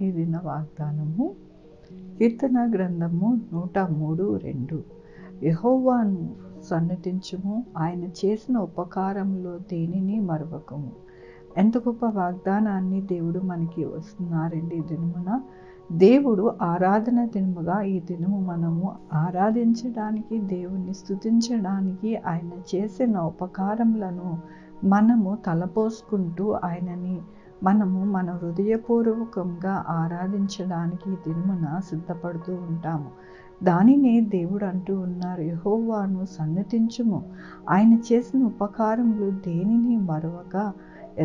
ఈ దిన వాగ్దానము కీర్తన గ్రంథము 103:2. యెహోవాను సన్నిధించుము, ఆయన చేసిన ఉపకారములో దేనిని మరువకము. ఎంత గొప్ప వాగ్దానాన్ని దేవుడు మనకి వస్తున్నారండి ఈ దినమున. దేవుడు ఆరాధన దినముగా ఈ దినము మనము ఆరాధించడానికి, దేవుణ్ణి స్తుతించడానికి, ఆయన చేసిన ఉపకారములను మనము తలపోసుకుంటూ ఆయనని మనము మన హృదయపూర్వకంగా ఆరాధించడానికి ఈ దినమున సిద్ధపడుతూ ఉంటాము. దానినే దేవుడు అంటూ ఉన్నారు, యెహోవాను సన్నిధించుము, ఆయన చేసిన ఉపకారములు దేనిని మరవక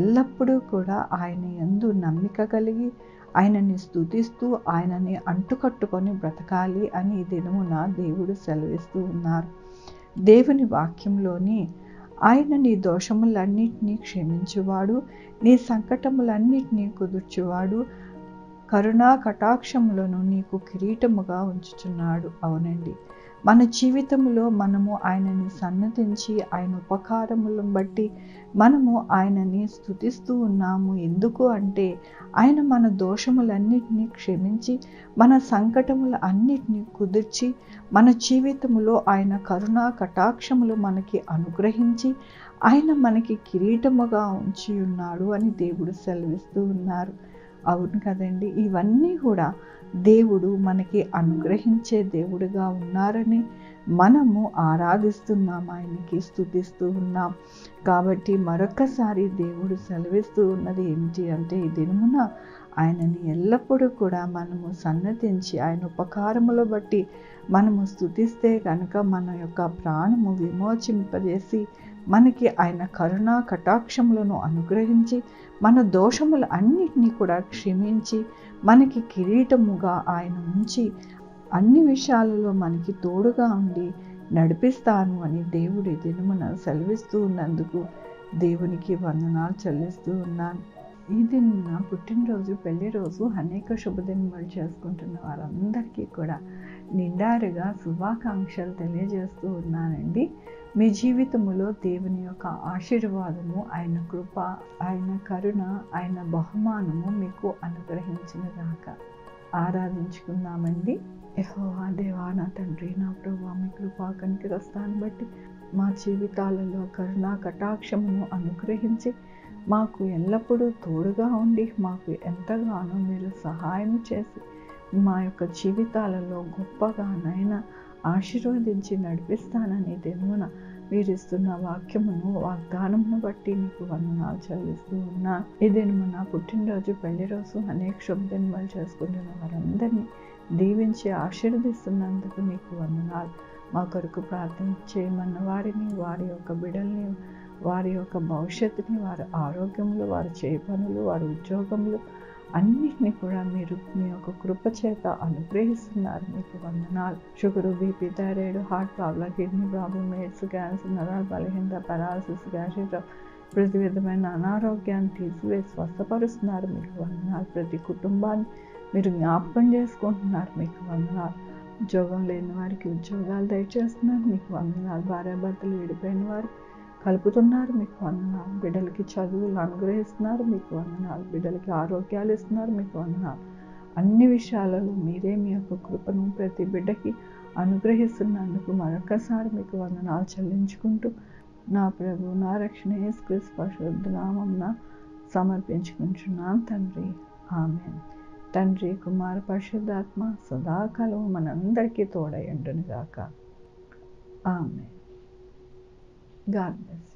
ఎల్లప్పుడూ కూడా ఆయన యందు నమ్మిక కలిగి ఆయనని స్తుతిస్తూ ఆయనని అంటుకట్టుకొని బ్రతకాలి అని ఈ దినమున దేవుడు సెలవిస్తూ ఉన్నారు. దేవుని వాక్యంలోని ఆయన నీ దోషములన్నిటినీ క్షమించువాడు, నీ సంకటములన్నిటినీ కుదుర్చువాడు, కరుణా కటాక్షములను నీకు కిరీటముగా ఉంచుచున్నాడు. అవునండి, మన జీవితంలో మనము ఆయనని సన్నతించి ఆయన ఉపకారములను బట్టి మనము ఆయనని స్తుతిస్తూ ఉన్నాము. ఎందుకు అంటే ఆయన మన దోషములన్నిటినీ క్షమించి మన సంకటముల అన్నిటినీ కుదిర్చి మన జీవితంలో ఆయన కరుణా కటాక్షములు మనకి అనుగ్రహించి ఆయన మనకి కిరీటముగా ఉంచి ఉన్నాడు అని దేవుడు సెలవిస్తూ ఉన్నారు. అవును కదండి, ఇవన్నీ కూడా దేవుడు మనకి అనుగ్రహించే దేవుడుగా ఉన్నారని మనము ఆరాధిస్తున్నాం, ఆయనకి స్తుతిస్తూ ఉన్నాం. కాబట్టి మరొక్కసారి దేవుడు సెలవిస్తూ ఉన్నది ఏమిటి అంటే, ఈ దినమున ఆయనని ఎల్లప్పుడూ కూడా మనము సన్నతించి ఆయన ఉపకారములు బట్టి మనము స్తుతిస్తే కనుక మన యొక్క ప్రాణము విమోచింపజేసి మనకి ఆయన కరుణా కటాక్షములను అనుగ్రహించి మన దోషములు అన్నిటినీ కూడా క్షమించి మనకి కిరీటముగా ఆయన ఉంచి అన్ని విషయాలలో మనకి తోడుగా ఉండి నడిపిస్తాను అని దేవుడి దినమున సెలవిస్తూ ఉన్నందుకు దేవునికి వందనాలు చెల్లిస్తూ ఉన్నాను. ఈ దినమున పుట్టినరోజు, పెళ్లి రోజు, అనేక శుభదినములు చేసుకుంటున్న వారందరికీ కూడా నిండారుగా శుభాకాంక్షలు తెలియజేస్తూ ఉన్నానండి. మీ జీవితంలో దేవుని యొక్క ఆశీర్వాదము, ఆయన కృప, ఆయన కరుణ, ఆయన బహుమానము మీకు అనుగ్రహించినగాక. ఆరాధించుకుందామండి. యెహోవా దేవా, నా తండ్రి, నా ప్రభువా, మీ కృపా కనికరస్తాన్ని బట్టి మా జీవితాలలో కరుణా కటాక్షమును అనుగ్రహించి మాకు ఎల్లప్పుడూ తోడుగా ఉండి మాకు ఎంతగానో మీరు సహాయం చేసి మా యొక్క జీవితాలలో గొప్పగానైనా ఆశీర్వదించి నడిపిస్తానని దినమున మీరు ఇస్తున్న వాక్యమును, వాగ్దానమును బట్టి నీకు వందనాలు చెల్లిస్తూ ఉన్నా. ఈ దినమున పుట్టినరోజు, పెళ్లి రోజు, అనేక శుభదినములు చేసుకుంటున్న వారందరినీ దీవించి ఆశీర్వదిస్తున్నందుకు నీకు వందనాలు. మా కొరకు ప్రార్థన చేయమన్న వారిని, వారి యొక్క బిడ్డల్ని, వారి యొక్క భవిష్యత్తుని, వారి ఆరోగ్యములు, వారి చేయ పనులు, వారి ఉద్యోగములు అన్నిటినీ కూడా మీరు మీ యొక్క కృప చేత అనుగ్రహిస్తున్నారు. మీకు వందనాలు. Sugar, BP, thyroid, heart problem, kidney problem, AIDS, cancer, నరాల బలహీనత, పెరాలసిస్, గ్యాస్ట్రిక్, ప్రతి విధమైన అనారోగ్యాన్ని తీసివేసి స్వస్థపరుస్తున్నారు. మీకు వందనాలు. ప్రతి కుటుంబాన్ని మీరు జ్ఞాపకం చేసుకుంటున్నారు. మీకు వందనాలు. ఉద్యోగం లేని వారికి ఉద్యోగాలు దయచేస్తున్నారు. మీకు వందనాలు. భార్యాభర్తలు విడిపోయిన వారు కలుపుతున్నారు. మీకు వందనాలు. బిడ్డలకి చదువులు అనుగ్రహిస్తున్నారు. మీకు వందనాలు. బిడ్డలకి ఆరోగ్యాలు ఇస్తున్నారు. మీకు వందనాలు. అన్ని విషయాలలో మీరే మీ యొక్క కృపను ప్రతి బిడ్డకి అనుగ్రహిస్తున్నందుకు మరొకసారి మీకు వందనాలు చెల్లించుకుంటూ నా ప్రభు, నా రక్షణ యేసుక్రీస్తు పరిశుద్ధ నామమున సమర్పించుకుంటున్నాను తండ్రి. ఆమేన్. తండ్రి, కుమార, పరిశుద్ధాత్మ సదాకాలం మనందరికీ తోడై ఉండును గాక. ఆమేన్. God bless.